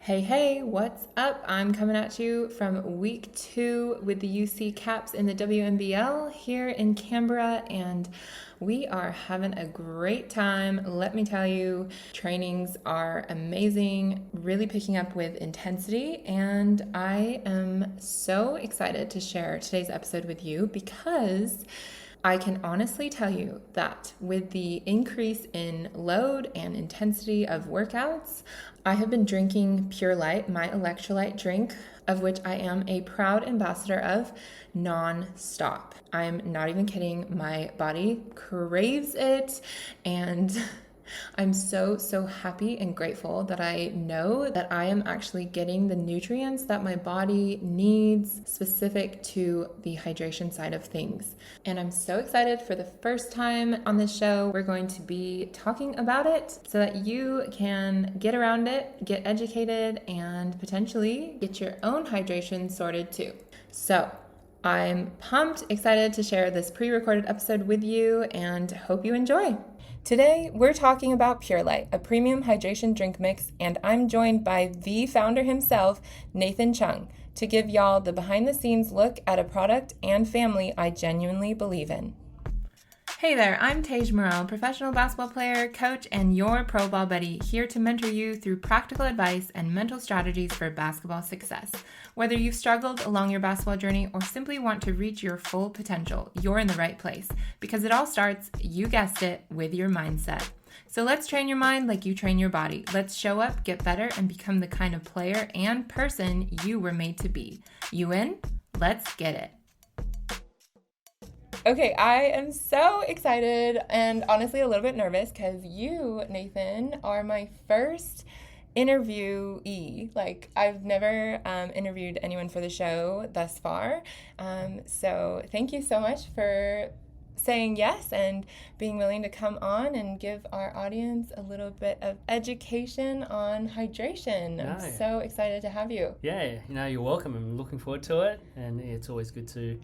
Hey, what's up? I'm coming at you from week 2 with the UC Caps in the WNBL here in Canberra, and we are having a great time. Let me tell you, trainings are amazing, really picking up with intensity, and I am so excited to share today's episode with you because I can honestly tell you that with the increase in load and intensity of workouts, I have been drinking PureLyte, my electrolyte drink, of which I am a proud ambassador of, non-stop. I'm not even kidding. My body craves it, and I'm so happy and grateful that I know that I am actually getting the nutrients that my body needs specific to the hydration side of things. And I'm so excited for the first time on this show, we're going to be talking about it so that you can get around it, get educated, and potentially get your own hydration sorted too. So I'm pumped, excited to share this pre-recorded episode with you and hope you enjoy. Today, we're talking about PureLyte, a premium hydration drink mix, and I'm joined by the founder himself, Nathan Cheung, to give y'all the behind-the-scenes look at a product and family I genuinely believe in. Hey there, I'm Tej Morel, professional basketball player, coach, and your pro ball buddy, here to mentor you through practical advice and mental strategies for basketball success. Whether you've struggled along your basketball journey or simply want to reach your full potential, you're in the right place because it all starts, you guessed it, with your mindset. So let's train your mind like you train your body. Let's show up, get better, and become the kind of player and person you were made to be. You in? Let's get it. Okay, I am so excited and honestly a little bit nervous because you, Nathan, are my first interviewee. Like, I've never interviewed anyone for the show thus far. So thank you so much for saying yes and being willing to come on and give our audience a little bit of education on hydration. No. I'm so excited to have you. Yeah, you're welcome. I'm looking forward to it, and it's always good to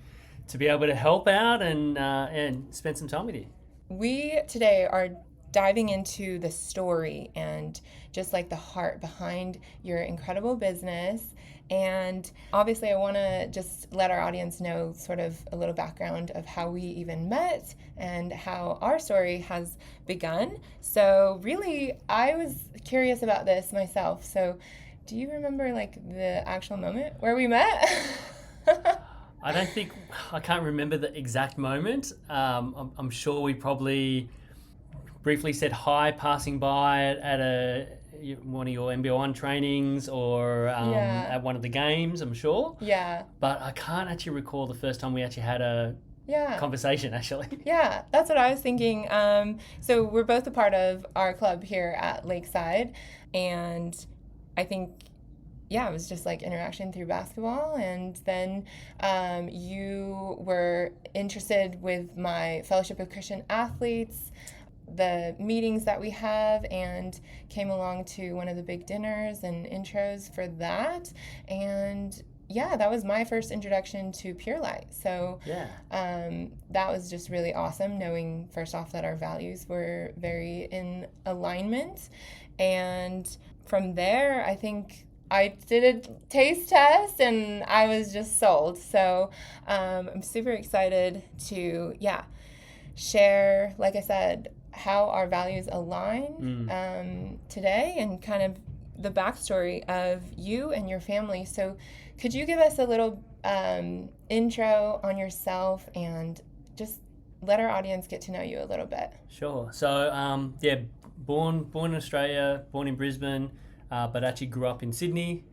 be able to help out and spend some time with you. We today are diving into the story and just like the heart behind your incredible business. And obviously I want to just let our audience know sort of a little background of how we even met and how our story has begun. So really, I was curious about this myself. So do you remember like the actual moment where we met? I can't remember the exact moment. I'm sure we probably briefly said hi passing by at one of your MBO1 trainings or at one of the games, I'm sure. Yeah. But I can't actually recall the first time we actually had a conversation, actually. Yeah, that's what I was thinking. So we're both a part of our club here at Lakeside, and I think it was just like interaction through basketball. And then you were interested with my Fellowship of Christian Athletes, the meetings that we have, and came along to one of the big dinners and intros for that. And that was my first introduction to PureLyte. So that was just really awesome, knowing first off that our values were very in alignment. And from there, I think I did a taste test and I was just sold. So I'm super excited to, share, like I said, how our values align today and kind of the backstory of you and your family. So could you give us a little intro on yourself and just let our audience get to know you a little bit? Sure. So, born in Australia, born in Brisbane, but actually grew up in Sydney.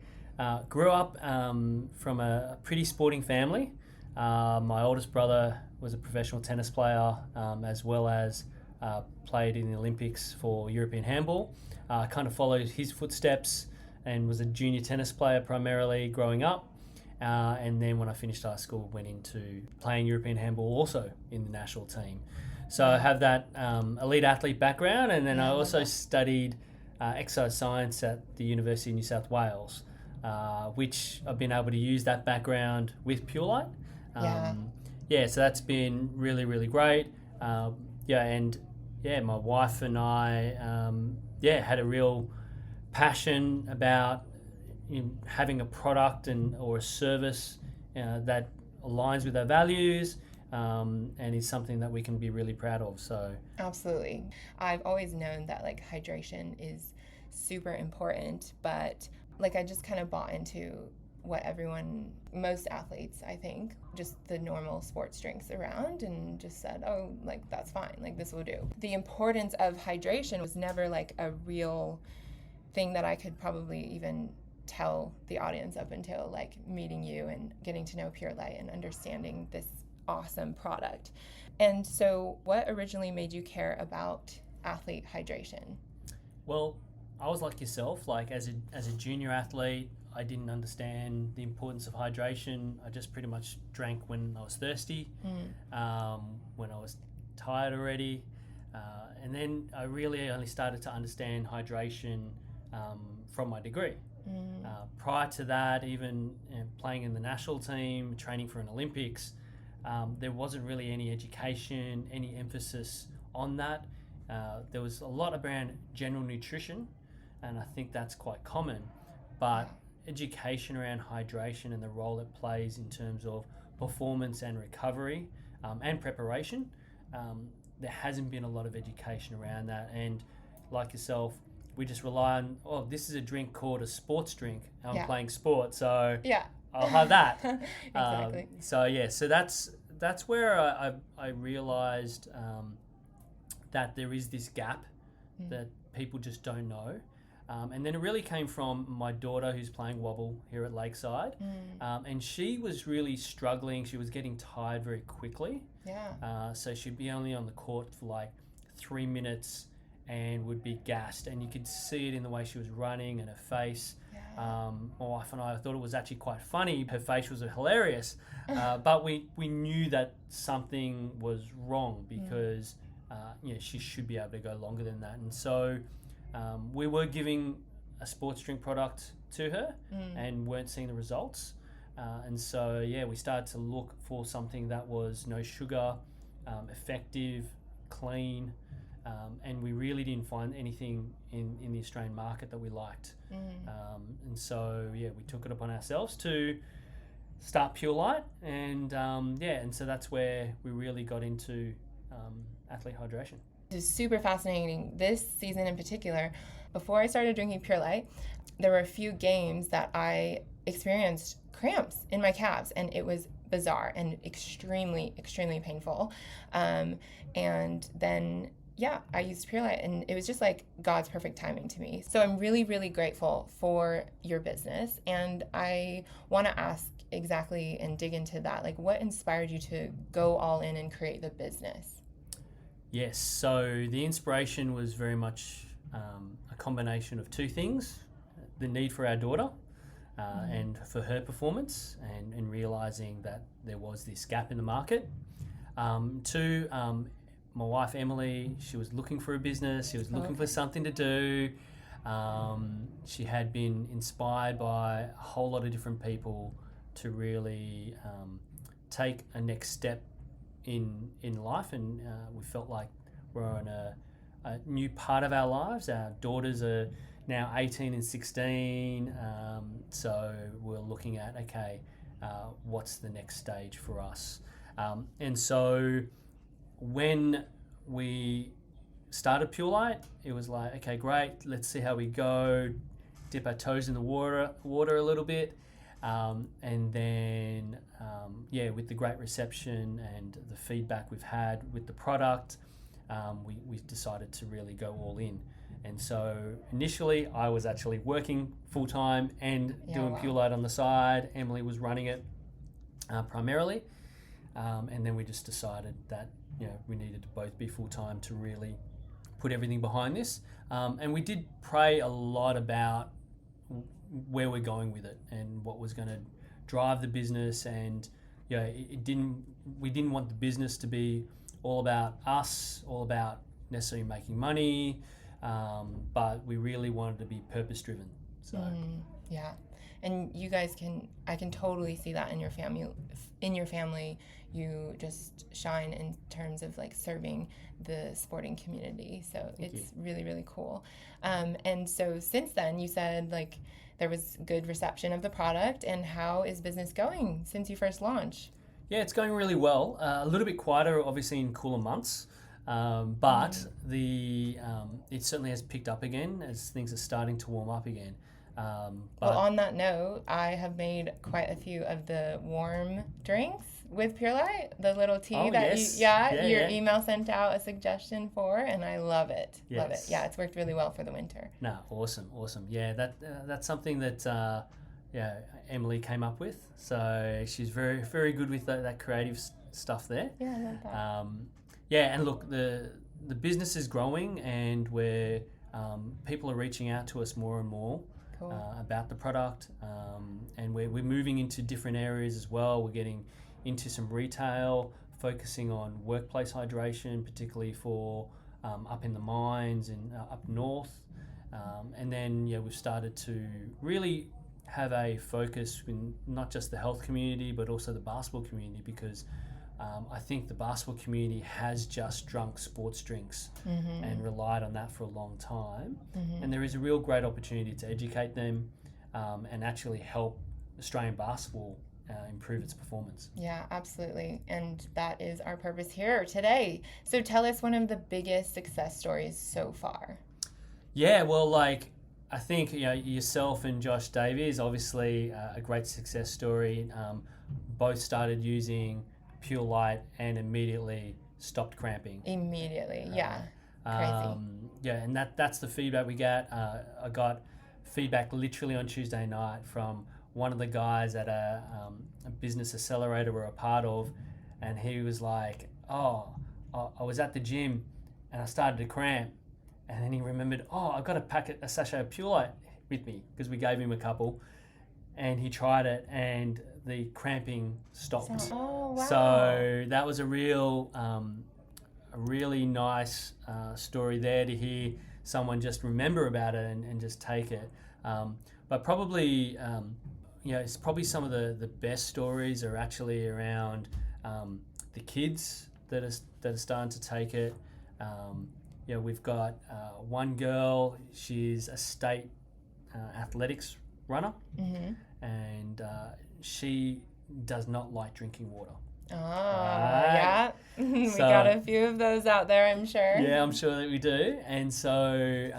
Grew up from a pretty sporting family. My oldest brother was a professional tennis player, as well as played in the Olympics for European handball. Kind of followed his footsteps and was a junior tennis player primarily growing up. And then when I finished high school, went into playing European handball also in the national team. So I have that elite athlete background, and then I also studied exercise science at the University of New South Wales, which I've been able to use that background with PureLyte. So that's been really, really great. My wife and I, had a real passion about having a product or a service that aligns with our values, and is something that we can be really proud of. So absolutely. I've always known that like hydration is super important, but like I just kind of bought into what most athletes, I think, just the normal sports drinks around, and just said, oh, like that's fine, like this will do. The importance of hydration was never like a real thing that I could probably even tell the audience up until like meeting you and getting to know PureLyte and understanding this awesome product. And so what originally made you care about athlete hydration? Well, I was like yourself, like as a junior athlete, I didn't understand the importance of hydration. I just pretty much drank when I was thirsty, when I was tired already, and then I really only started to understand hydration from my degree. Prior to that, even playing in the national team, training for an Olympics, there wasn't really any education, any emphasis on that. There was a lot around general nutrition, and I think that's quite common, but education around hydration and the role it plays in terms of performance and recovery and preparation, there hasn't been a lot of education around that. And like yourself, we just rely on, oh, this is a drink called a sports drink. I'm playing sport, so I'll have that. Exactly. So that's where I realized that there is this gap that people just don't know. And then it really came from my daughter, who's playing wobble here at Lakeside. And she was really struggling. She was getting tired very quickly. So she'd be only on the court for like 3 minutes and would be gassed. And you could see it in the way she was running and her face. My wife and I thought it was actually quite funny. Her face was hilarious. But we knew that something was wrong because she should be able to go longer than that. And so we were giving a sports drink product to her and weren't seeing the results. And so, we started to look for something that was no sugar, effective, clean, and we really didn't find anything in the Australian market that we liked. And so, we took it upon ourselves to start PureLyte, and so that's where we really got into athlete hydration. It is super fascinating. This season in particular, before I started drinking PureLyte, there were a few games that I experienced cramps in my calves, and it was bizarre and extremely, extremely painful. And then, I used PureLyte, and it was just like God's perfect timing to me. So I'm really, really grateful for your business, and I want to ask exactly and dig into that. Like, what inspired you to go all in and create the business? Yes, so the inspiration was very much a combination of two things: the need for our daughter and for her performance, and realising that there was this gap in the market. Two, my wife Emily, she was looking for a business, she was looking for something to do. She had been inspired by a whole lot of different people to really take a next step in life, and we felt like we're on a new part of our lives. Our daughters are now 18 and 16, so we're looking at, what's the next stage for us? And so when we started PureLyte, it was like, okay, great, let's see how we go, dip our toes in the water a little bit. And then, with the great reception and the feedback we've had with the product, we decided to really go all in. And so initially I was actually working full-time and doing PureLyte on the side. Emily was running it primarily. And then we just decided that, we needed to both be full-time to really put everything behind this. And we did pray a lot about where we're going with it and what was going to drive the business. And we didn't want the business to be all about us, all about necessarily making money, but we really wanted to be purpose driven. So Yeah. And you guys I can totally see that in your family. In your family, you just shine in terms of like serving the sporting community. So it's really, really cool. And so since then, you said like there was good reception of the product. And how is business going since you first launched? Yeah, it's going really well. A little bit quieter, obviously, in cooler months, but it certainly has picked up again as things are starting to warm up again. Well, on that note, I have made quite a few of the warm drinks with PureLyte, the little tea that your email sent out a suggestion for, and I love it. Yes. Love it. Yeah, it's worked really well for the winter. No, awesome. Yeah, that's something that Emily came up with. So she's very, very good with that creative stuff there. Yeah, I love that. And look, the business is growing, and where people are reaching out to us more and more. Cool. About the product, and we're moving into different areas as well. We're getting into some retail, focusing on workplace hydration, particularly for up in the mines and up north. And then we've started to really have a focus in not just the health community but also the basketball community, because I think the basketball community has just drunk sports drinks and relied on that for a long time. And there is a real great opportunity to educate them and actually help Australian basketball improve its performance. Yeah, absolutely. And that is our purpose here today. So tell us one of the biggest success stories so far. Yeah, well, like I think yourself and Josh Davies, obviously a great success story. Both started using PureLyte and immediately stopped cramping. Immediately, yeah. Crazy. And that's the feedback we get. I got feedback literally on Tuesday night from one of the guys at a business accelerator we're a part of, and he was like, I was at the gym and I started to cramp, and then he remembered, I got a sachet of PureLyte with me, because we gave him a couple, and he tried it and the cramping stopped. So that was a really nice story there to hear someone just remember about it and just take it. But probably, it's probably some of the best stories are actually around the kids that are starting to take it. We've got one girl, she's a state athletics runner, and she does not like drinking water. Yeah. We got a few of those out there, I'm sure. Yeah, I'm sure that we do. And so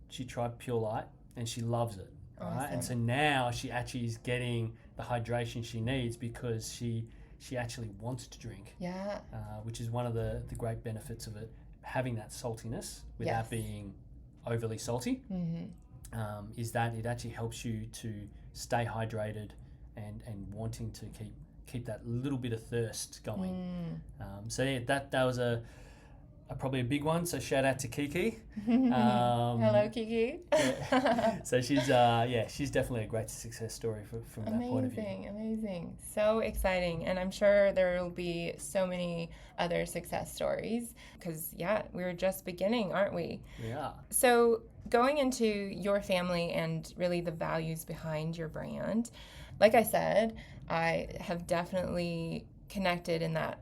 she tried PureLyte and she loves it. Awesome. Right? And so now she actually is getting the hydration she needs, because she actually wants to drink. Yeah. Which is one of the great benefits of it, having that saltiness without being overly salty. Is that it actually helps you to stay hydrated and wanting to keep that little bit of thirst going. That was probably a big one. So shout out to Kiki. Hello, Kiki. So she's definitely a great success story from that point of view. Amazing. So exciting. And I'm sure there will be so many other success stories, because we're just beginning, aren't we? Yeah. So going into your family and really the values behind your brand, like I said, I have definitely connected in that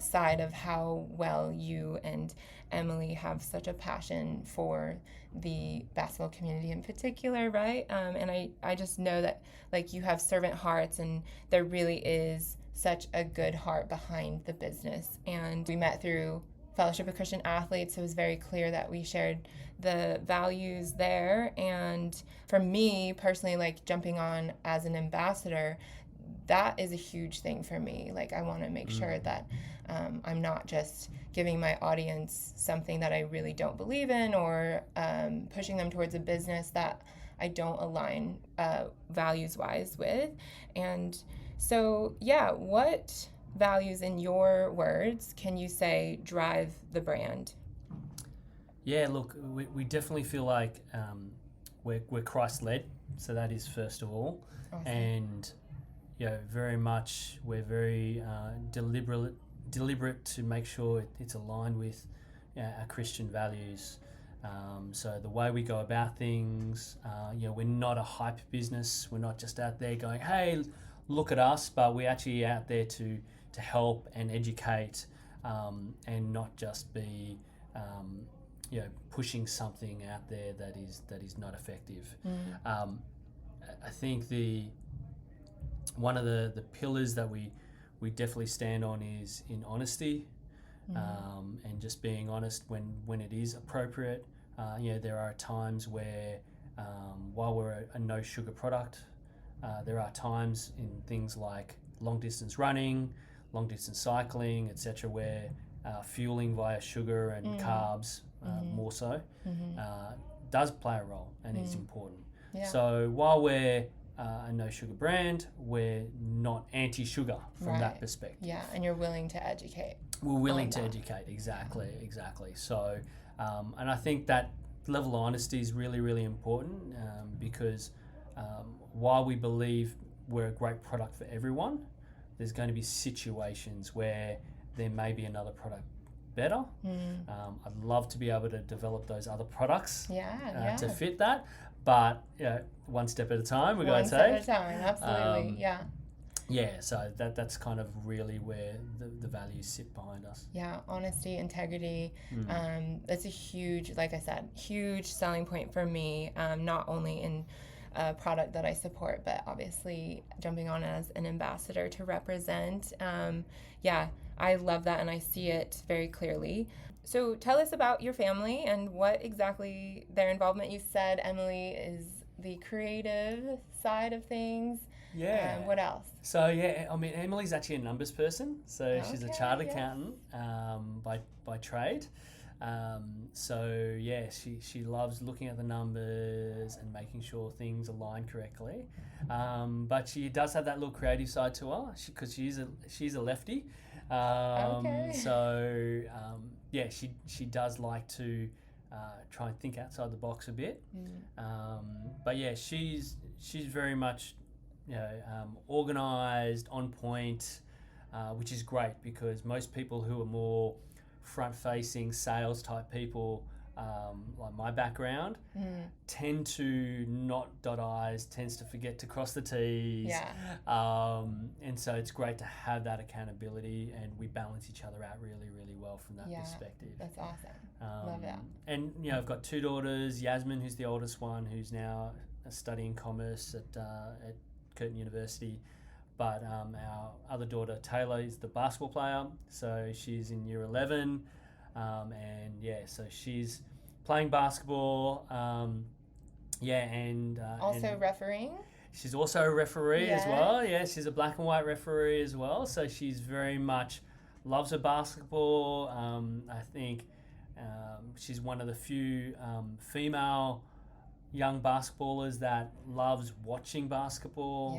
side of how well you and Emily have such a passion for the basketball community in particular, right? And I just know that like you have servant hearts, and there really is such a good heart behind the business. And we met through Fellowship of Christian Athletes, so it was very clear that we shared the values there. And for me personally, like jumping on as an ambassador, that is a huge thing for me. Like I want to make sure that I'm not just giving my audience something that I really don't believe in, or pushing them towards a business that I don't align values-wise with. And so, what values, in your words, can you say drive the brand? Yeah, look, we definitely feel like we're Christ-led, so that is first of all. Awesome. And very much we're very deliberate to make sure it's aligned with our Christian values. So the way we go about things, we're not a hype business. We're not just out there going, hey, look at us, but we're actually out there to help and educate, and not just be pushing something out there that is not effective. I think one of the pillars that we definitely stand on is in honesty, and just being honest when it is appropriate. There are times where while we're a no sugar product, there are times in things like long distance running, long distance cycling, etc., where fueling via sugar and carbs, more so, does play a role and is important. Yeah. So while we're a no sugar brand, we're not anti-sugar from that perspective. Yeah, and you're willing to educate. We're willing to educate, exactly. So, and I think that level of honesty is really, really important, because while we believe we're a great product for everyone, there's going to be situations where there may be another product better. I'd love to be able to develop those other products to fit that, but one step at a time, we're going to say. One step at a time, absolutely, Yeah, so that's kind of really where the values sit behind us. Yeah, honesty, integrity. That's a huge, like I said, huge selling point for me, not only in a product that I support, but obviously jumping on as an ambassador to represent. I love that, and I see it very clearly. So tell us about your family and what exactly their involvement. You said Emily is the creative side of things. Yeah. What else? So Emily's actually a numbers person. So she's a chartered accountant by trade. She loves looking at the numbers and making sure things align correctly. But she does have that little creative side to her because she's a lefty. She does like to try and think outside the box a bit. She's very much organised, on point, which is great because most people who are more front-facing sales type people, like my background, tend to not dot I's, tends to forget to cross the T's. And so it's great to have that accountability, and we balance each other out really, really well from that perspective. That's awesome. Love that. And I've got two daughters, Yasmin, who's the oldest one, who's now studying commerce at Curtin University. But our other daughter, Taylor, is the basketball player. So she's in year 11. So she's playing basketball. Also refereeing? She's also a referee as well. Yeah, she's a black and white referee as well. So she's very much loves her basketball. I think she's one of the few female young basketballers that loves watching basketball,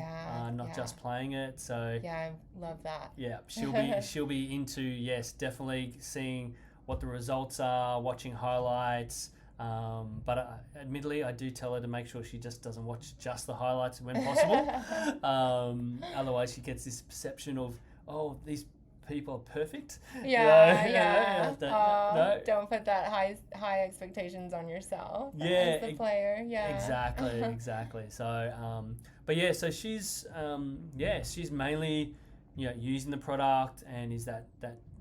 not just playing it. So I love that. Yeah, she'll be into definitely seeing what the results are, watching highlights. But admittedly, I do tell her to make sure she just doesn't watch just the highlights when possible. Otherwise, she gets this perception of these people are perfect. Don't put that high expectations on yourself as the player. Exactly. So so she's mainly using the product and is that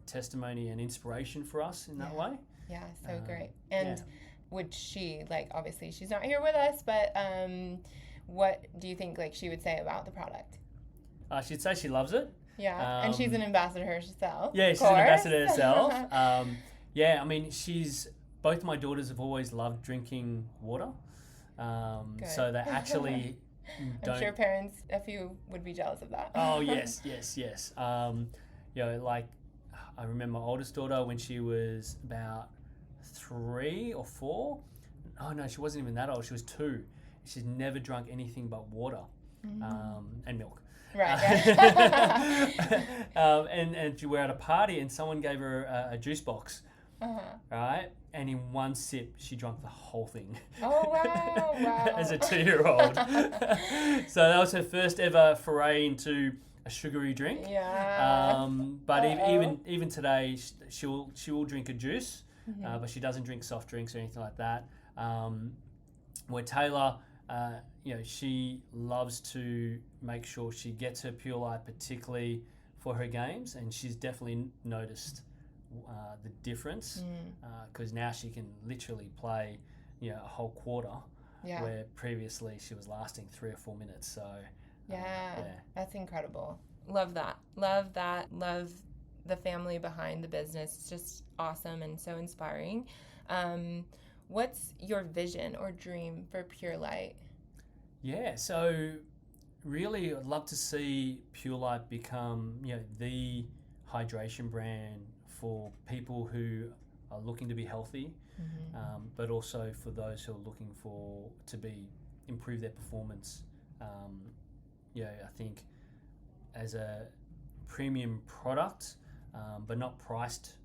testimony and inspiration for us in that way. So great. And would she, obviously she's not here with us, but what do you think she would say about the product? She'd say she loves it. And she's an ambassador herself. Yeah, she's an ambassador herself. Both my daughters have always loved drinking water. So they actually I'm sure parents, a few, would be jealous of that. Oh, yes. I remember my oldest daughter when she was about 3 or 4. Oh, no, she wasn't even that old. She was 2. She's never drunk anything but water and milk. Right. And we were at a party and someone gave her a juice box, right? And in one sip, she drank the whole thing. Oh, wow. As a 2-year-old. So that was her first ever foray into a sugary drink. But even today, she will drink a juice. but she doesn't drink soft drinks or anything like that. Where Taylor, she loves to make sure she gets her PureLyte, particularly for her games, and she's definitely noticed the difference because now she can literally play, a whole quarter, where previously she was lasting 3 or 4 minutes. So that's incredible. Love that. Love the family behind the business. It's just awesome and so inspiring. What's your vision or dream for PureLyte? Yeah, so really I'd love to see PureLyte become, the hydration brand for people who are looking to be healthy, but also for those who are looking to improve their performance. I think as a premium product, but not priced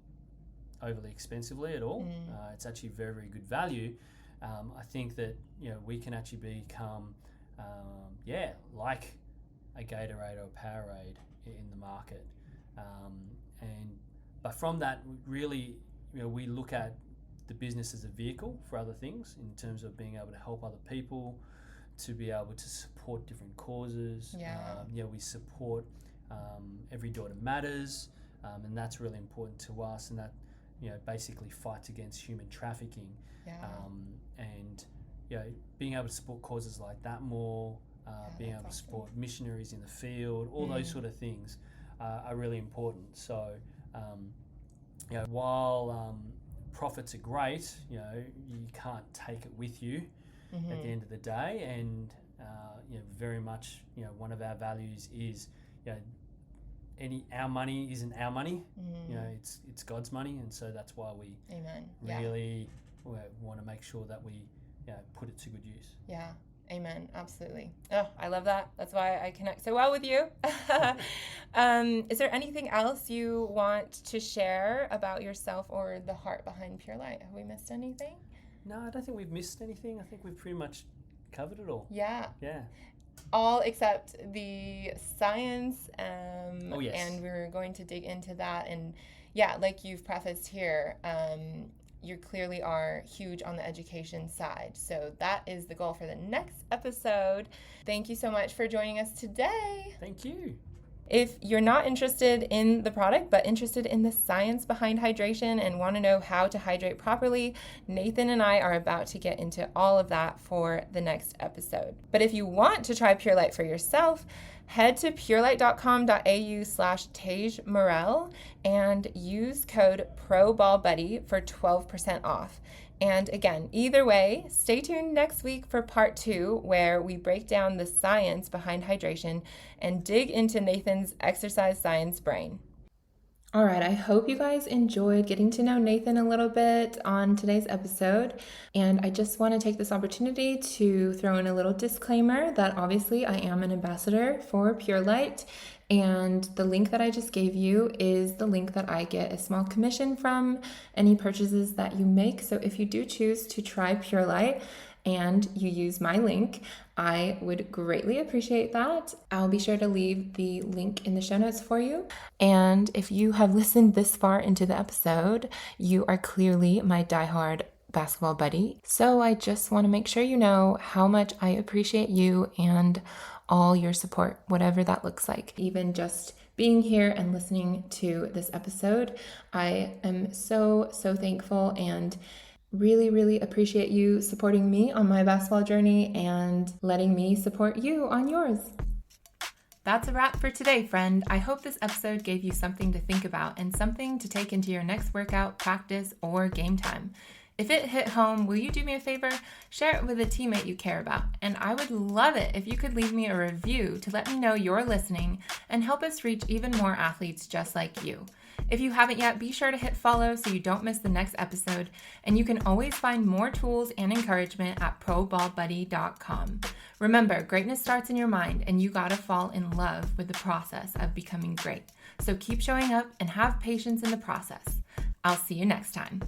overly expensively at all. It's actually very, very good value. I think that we can actually become like a Gatorade or a Powerade in the market, but from that really we look at the business as a vehicle for other things in terms of being able to help other people, to be able to support different causes. We support Every Daughter Matters, and that's really important to us, and that basically fights against human trafficking, and being able to support causes like that more, being able to support missionaries in the field, all those sort of things are really important. So while profits are great, you can't take it with you at the end of the day, and very much one of our values is our money isn't our money. It's God's money, and so that's why we really want to make sure that we put it to good use. Yeah. Amen. Absolutely. Oh, I love that. That's why I connect so well with you. Is there anything else you want to share about yourself or the heart behind PureLyte? Have we missed anything? No, I don't think we've missed anything. I think we've pretty much covered it all. Yeah. Yeah. All except the science. Oh, yes. And we're going to dig into that. And like you've prefaced here, you clearly are huge on the education side. So that is the goal for the next episode. Thank you so much for joining us today. Thank you. If you're not interested in the product, but interested in the science behind hydration and want to know how to hydrate properly, Nathan and I are about to get into all of that for the next episode. But if you want to try PureLyte for yourself, head to purelyte.com.au/Tej Morel and use code PROBALLBUDDY for 12% off. And again, either way, stay tuned next week for part 2, where we break down the science behind hydration and dig into Nathan's exercise science brain. All right, I hope you guys enjoyed getting to know Nathan a little bit on today's episode. And I just want to take this opportunity to throw in a little disclaimer that obviously I am an ambassador for PureLyte. And the link that I just gave you is the link that I get a small commission from any purchases that you make. So if you do choose to try PureLyte and you use my link, I would greatly appreciate that. I'll be sure to leave the link in the show notes for you. And if you have listened this far into the episode, you are clearly my diehard basketball buddy. So I just want to make sure you know how much I appreciate you and all your support, whatever that looks like. Even just being here and listening to this episode, I am so thankful and really, really appreciate you supporting me on my basketball journey and letting me support you on yours. That's a wrap for today, friend. I hope this episode gave you something to think about and something to take into your next workout, practice, or game time. If it hit home, will you do me a favor? Share it with a teammate you care about. And I would love it if you could leave me a review to let me know you're listening and help us reach even more athletes just like you. If you haven't yet, be sure to hit follow so you don't miss the next episode. And you can always find more tools and encouragement at ProBallBuddy.com. Remember, greatness starts in your mind, and you gotta fall in love with the process of becoming great. So keep showing up and have patience in the process. I'll see you next time.